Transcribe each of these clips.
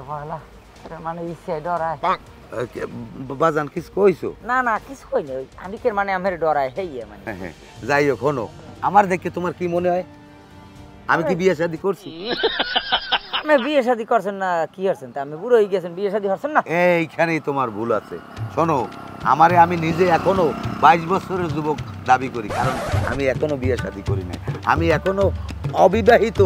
পয়লা মানে ইচ্ছে ডরায় বাজান কিছু কইছো? না না কিছু কই না, আনিকের মানে আমার ডরায় হেইয়ে মানে। যাই হোক, শোনো, আমার দেখে তোমার কি মনে হয় আমি কি বিয়ে শাদী করছি? আপনি বিয়ে শাদী করছেন না কি করছেন? তা আমি বুড়ো হয়ে গেছেন, বিয়ে শাদী করছেন না? এইখানেই তোমার ভুল আছে। শোনো, আমি নিজে এখনো 22 বছরের যুবক দাবি করি, কারণ আমি এখনো বিয়ে শাদী করি নাই। আমি এখনো অবিবাহিত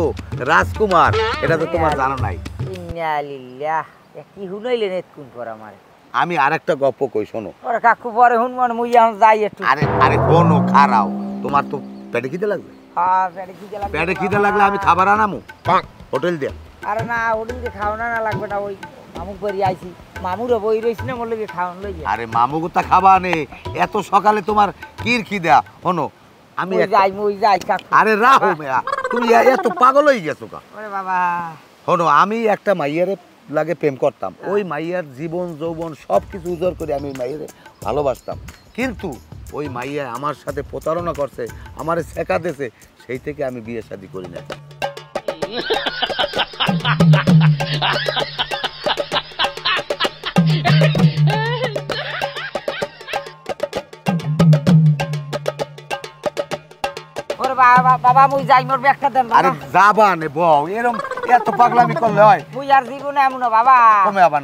রাজকুমার, এটা তো তোমার জানা নাই। ইন্না লিল্লাহ, কি হুনাইলেন এতক্ষণ পর আমারে? আমি আরেকটা গপ্প কই, শোনো। ওরে কাকু পরে হুনমান, মুই এখন যাই একটু। আরে আরে শোনো, খারাও, তোমার তো পেটে খিদে লাগবে। হ্যাঁ পেটে খিদে লাগবে। পেটে খিদে লাগলে আমি খাবার আনামু হোটেল দিয়া। আরে না, হোটেল দিয়ে খাওয়ানো না লাগবে না, ওই মামুক বাড়ি আইছি, মামুরও বই রয়েছি না, মোর লগে খাওয়ান লই। আরে মামু গোটা খাবা নে, এত সকালে তোমার কির খিদা? শোনো, আমি মুই যাই কাকু। আরে রাহো মেয়া, তুমি এত পাগল হয়ে গেছো কা? ওরে বাবা, শোনো, আমি একটা মাইয়ারে লাগে প্রেম করতাম, ওই মাইয়ার জীবন যৌবন সব কিছু উজাড় করে আমি মাইয়ারে ভালোবাসতাম, কিন্তু ওই মাইয়া আমার সাথে প্রতারণা করছে, আমারে শেখা দিয়েছে, সেই থেকে আমি বিয়ে শাদী করি না। ওরে বাবা বাবা, মুই যাই, মোর ব্যাগটা দেন আরে বাবা। যাবা নে বউ, এরকম এত পাগলামি করলে হয়? মুই আর জীবনে এমন না বাবা। কমে আবার